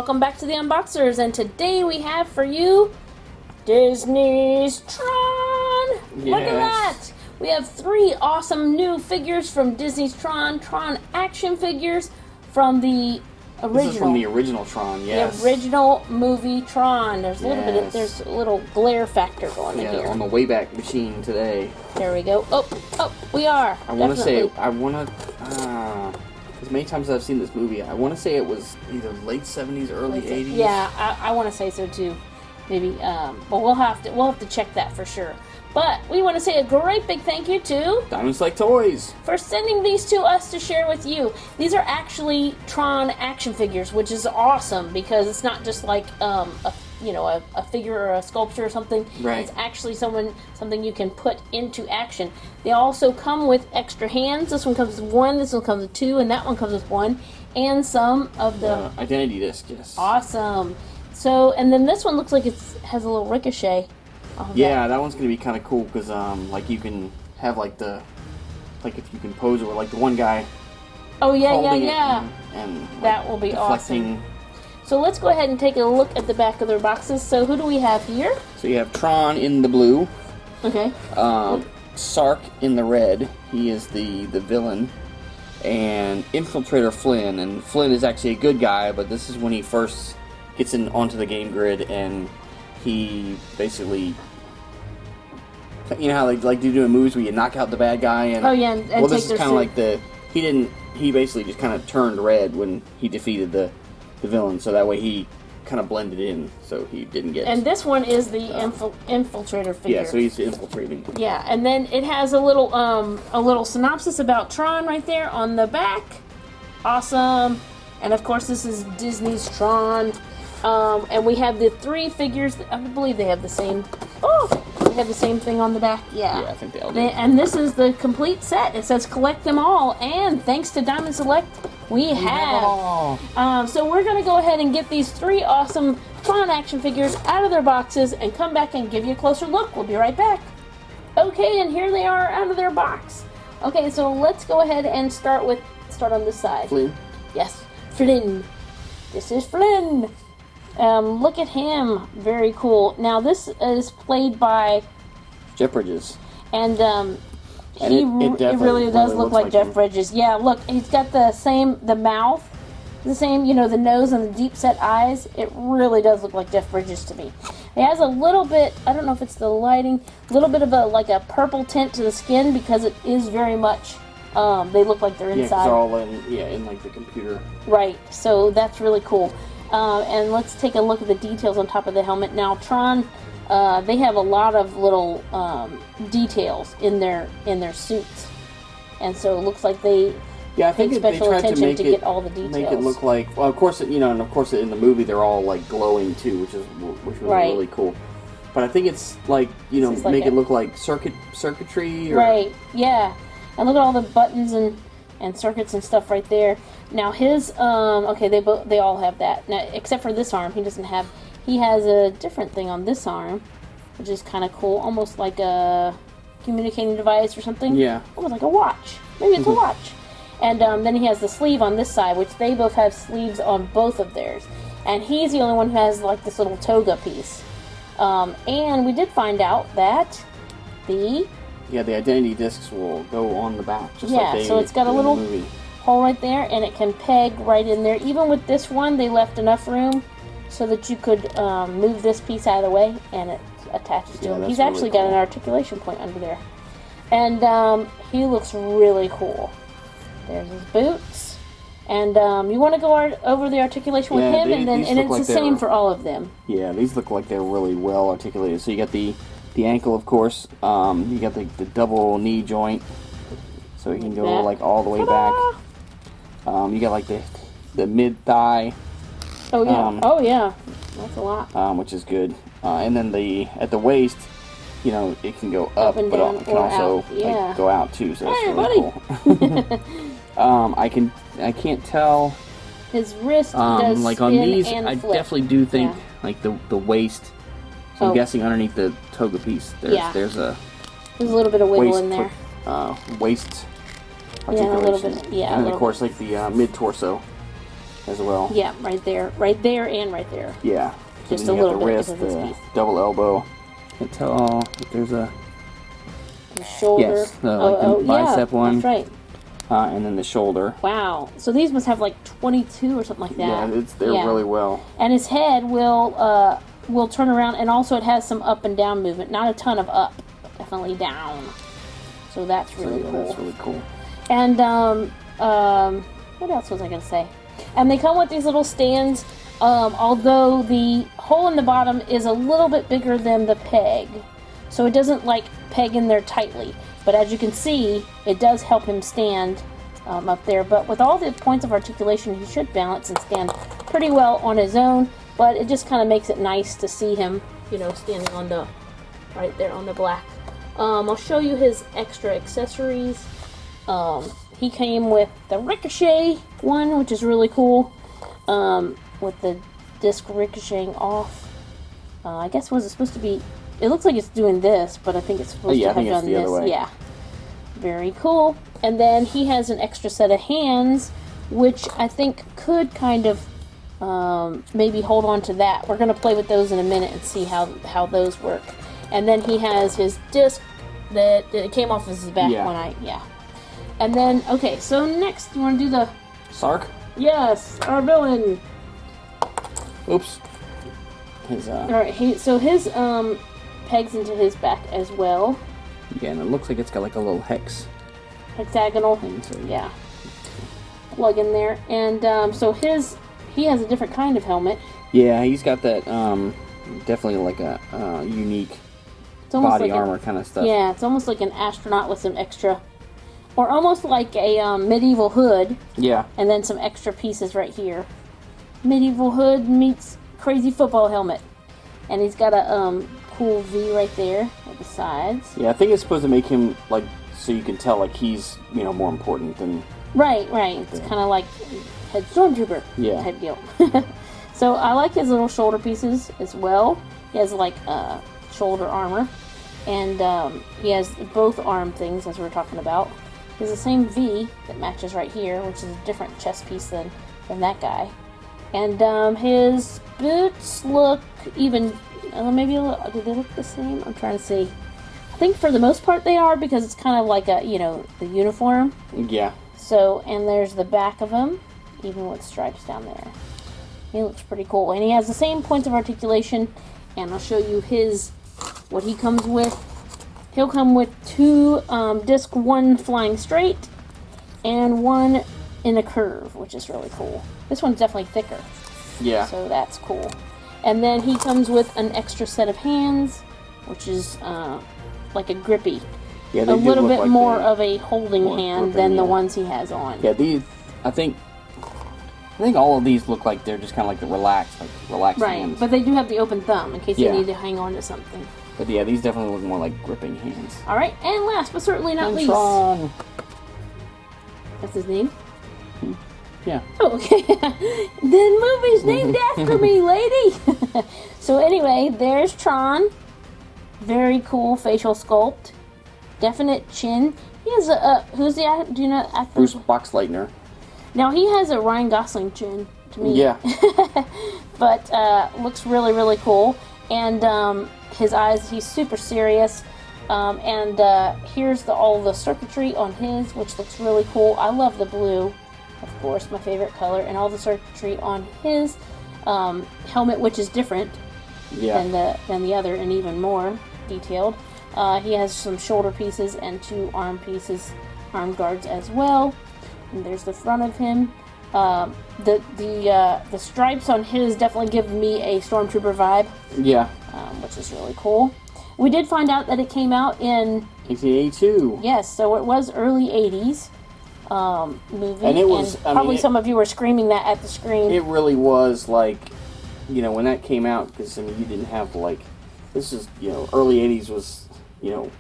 welcome back to the Unboxers, and today we have for you Disney's Tron! Yes. Look at that! We have 3 awesome new figures from Disney's Tron action figures from the original. This is from the original Tron, yes. The original movie Tron. There's a little bit of, there's a little glare factor going in here. On the Wayback Machine today. There we go. We are. I want to say, as many times as I've seen this movie, I want to say it was either late 70s, early 80s. Yeah, I want to say so too. Maybe, but we'll have to check that for sure. But we want to say a great big thank you to Diamonds Like Toys for sending these to us to share with you. These are actually Tron action figures, which is awesome because it's not just like a figure or a sculpture or something. Right. It's actually something you can put into action. They also come with extra hands. This one comes with 1, this one comes with 2, and that one comes with 1, and some of the identity disc. Yes. Awesome. So, and then this one looks like it has a little ricochet. Yeah, that one's gonna be kind of cool because like you can have if you can pose it with like the one guy. Oh yeah. And that will be deflecting. Awesome. So let's go ahead and take a look at the back of their boxes. So who do we have here? So you have Tron in the blue. Okay. Sark in the red. He is the villain. And Infiltrator Flynn. And Flynn is actually a good guy, but this is when he first gets onto the game grid, and he basically, you know how they like to do in movies where you knock out the bad guy, and and this is kind of like he basically just kind of turned red when he defeated the villain, so that way he kind of blended in, so he didn't get. And this one is the infiltrator figure. Yeah, so he's infiltrating. Yeah, and then it has a little synopsis about Tron right there on the back. Awesome. And of course, this is Disney's Tron. And we have the 3 figures. I believe they have the same. They have the same thing on the back. Yeah. Yeah, I think they all do. And this is the complete set. It says collect them all. And thanks to Diamond Select, we have. So we're gonna go ahead and get these 3 awesome Tron action figures out of their boxes and come back and give you a closer look. We'll be right back. Okay, and here they are out of their box. Okay, so let's go ahead and start on this side. Flynn. Yes, Flynn. This is Flynn. Look at him. Very cool. Now, this is played by Jeff Bridges. And it really does look like Jeff Bridges. Yeah, look, he's got the mouth, the nose and the deep set eyes. It really does look like Jeff Bridges to me. He has a little bit, I don't know if it's the lighting, a little bit of a purple tint to the skin because it is very much, they look like they're inside. Yeah, they're all in like the computer. Right, so that's really cool. And let's take a look at the details on top of the helmet. Now, Tron, they have a lot of little details in their suits, and so it looks like they take special attention to get all the details. Make it look like, well, of course, in the movie they're all like glowing too, which was really cool. But I think it's like make it look like circuitry. Right. Yeah. And look at all the buttons and circuits and stuff right there. Now his, they all have that. Now, except for this arm, he has a different thing on this arm, which is kind of cool, almost like a communicating device or something. Yeah. Almost like a watch. Maybe it's a watch. And then he has the sleeve on this side, which they both have sleeves on both of theirs. And he's the only one who has like this little toga piece. And we did find out that the identity discs will go on the back. So it's got a little hole right there, and it can peg right in there. Even with this one, they left enough room so that you could move this piece out of the way, and it attaches to him. He's actually got an articulation point under there. And he looks really cool. There's his boots. And you want to go over the articulation with him, and it's the same for all of them. Yeah, these look like they're really well articulated. So you got the ankle, of course. You got the double knee joint, so you can go like all the way back. You got like the mid thigh. Oh yeah, that's a lot. Which is good. And then at the waist, it can go up and but down, it can also like, go out too. So that's really cool. I can't tell. His wrist does like spin on these, and I flip. definitely do think like the waist. So I'm guessing underneath the toga piece, there's a little bit of wiggle in there. Waist articulation. Yeah, a little bit. Yeah, and then of course like the mid torso. as well. Yeah, right there, and right there. Yeah. Just and a then you little got the bit wrist, because of this the piece. double elbow. Can't tell if there's a The shoulder. yes, the bicep one. That's right. And then the shoulder. Wow. So these must have like 22 or something like that. Yeah, they're really well. And his head will turn around, and also it has some up and down movement. Not a ton of up, but definitely down. So that's really cool. That's really cool. And what else was I gonna say? And they come with these little stands. Although the hole in the bottom is a little bit bigger than the peg, so it doesn't like peg in there tightly. But as you can see, it does help him stand up there. But with all the points of articulation, he should balance and stand pretty well on his own. But it just kind of makes it nice to see him, you know, standing on the right there on the black. I'll show you his extra accessories. He came with the ricochet one, which is really cool. With the disc ricocheting off. I guess was it supposed to be? It looks like it's doing this, but I think it's supposed to have done this. Yeah, very cool. And then he has an extra set of hands, which I think could kind of maybe hold on to that. We're going to play with those in a minute and see how those work. And then he has his disc that it came off his back And then okay, so next you want to do the Sark? Yes, our villain. Oops. Alright, so his pegs into his back as well. Yeah, and it looks like it's got like a little hexagonal thing, so yeah. Plug in there. And so he has a different kind of helmet. Yeah, he's got that definitely like a unique body like armor kind of stuff. Yeah, it's almost like an astronaut with some extra, or almost like a medieval hood. Yeah. And then some extra pieces right here. Medieval hood meets crazy football helmet. And he's got a cool V right there at the sides. Yeah, I think it's supposed to make him like, so you can tell like he's, you know, more important than. Right. It's kind of like head stormtrooper type deal. So I like his little shoulder pieces as well. He has like shoulder armor, and he has both arm things as we were talking about. He has the same V that matches right here, which is a different chest piece than that guy. And his boots look even, maybe a little, do they look the same? I'm trying to see. I think for the most part they are, because it's kind of like a, you know, the uniform. Yeah. So, and there's the back of him, even with stripes down there. He looks pretty cool. And he has the same points of articulation, and I'll show you what he comes with. He'll come with two disc, one flying straight, and one in a curve, which is really cool. This one's definitely thicker. Yeah. So that's cool. And then he comes with an extra set of hands, which is like a grippy. Yeah, a little bit like more of a holding hand than the ones he has on. Yeah, these, I think all of these look like they're just kind of like the relaxed hands. Right, but they do have the open thumb in case you need to hang on to something. But yeah, these definitely look more like gripping hands. All right, and last but certainly not least, Tron. That's his name? Yeah. Oh, okay. The movie's named after me, lady. So anyway, there's Tron. Very cool facial sculpt. Definite chin. He has a who's the actor? Do you know actor? Bruce Boxleitner. Now he has a Ryan Gosling chin to me. Yeah. But looks really, really cool. And his eyes, he's super serious. And here's all the circuitry on his, which looks really cool. I love the blue, of course, my favorite color, and all the circuitry on his helmet, which is different than the other, and even more detailed. He has some shoulder pieces and two arm pieces, arm guards as well. And there's the front of him. The stripes on his definitely give me a Stormtrooper vibe. Yeah. Which is really cool. We did find out that it came out in 1982. Yes, so it was early 80s movie. And it was, and probably some of you were screaming that at the screen. It really was like, you know, when that came out, because I mean, you didn't have like, this is, you know, early 80s was, you know,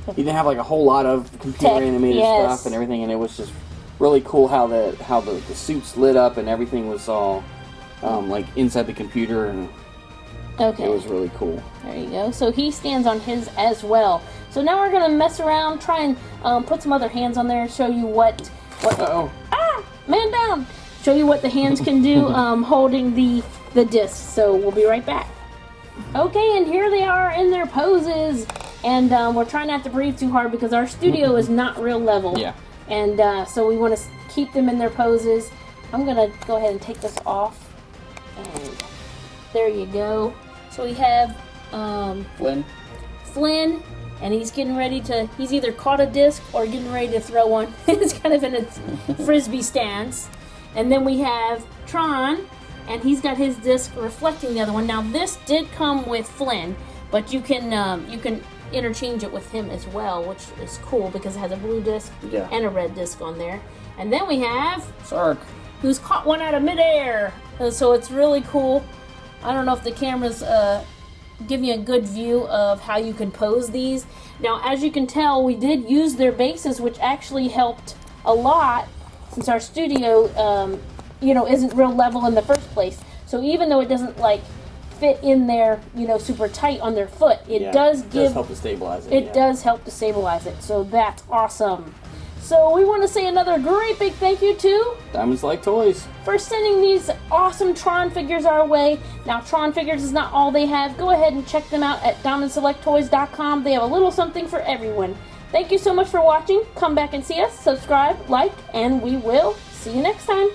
you didn't have like a whole lot of computer animated stuff and everything, and it was just really cool how the suits lit up and everything was all like inside the computer, and it was really cool. There you go. So he stands on his as well. So now we're gonna mess around, try and put some other hands on there and show you what. Uh-oh. Man down. show you what the hands can do holding the discs. So we'll be right back. Okay, and here they are in their poses. And we're trying not to breathe too hard because our studio is not real level. Yeah. And so we want to keep them in their poses. I'm going to go ahead and take this off. And there you go. So we have Flynn, and he's getting ready to, he's either caught a disc or getting ready to throw one. It's kind of in a frisbee stance. And then we have Tron, and he's got his disc reflecting the other one. Now this did come with Flynn, but you can interchange it with him as well, which is cool because it has a blue disc and a red disc on there. And then we have Sark, who's caught one out of midair. So it's really cool. I don't know if the cameras give you a good view of how you can pose these. Now, as you can tell, we did use their bases, which actually helped a lot since our studio, isn't real level in the first place. So even though it doesn't fit in there, super tight on their foot, it does help to stabilize it. It does help to stabilize it. So that's awesome. So we want to say another great big thank you to Diamonds Like Toys for sending these awesome Tron figures our way. Now, Tron figures is not all they have. Go ahead and check them out at diamondselecttoys.com. They have a little something for everyone. Thank you so much for watching. Come back and see us, subscribe, like, and we will see you next time.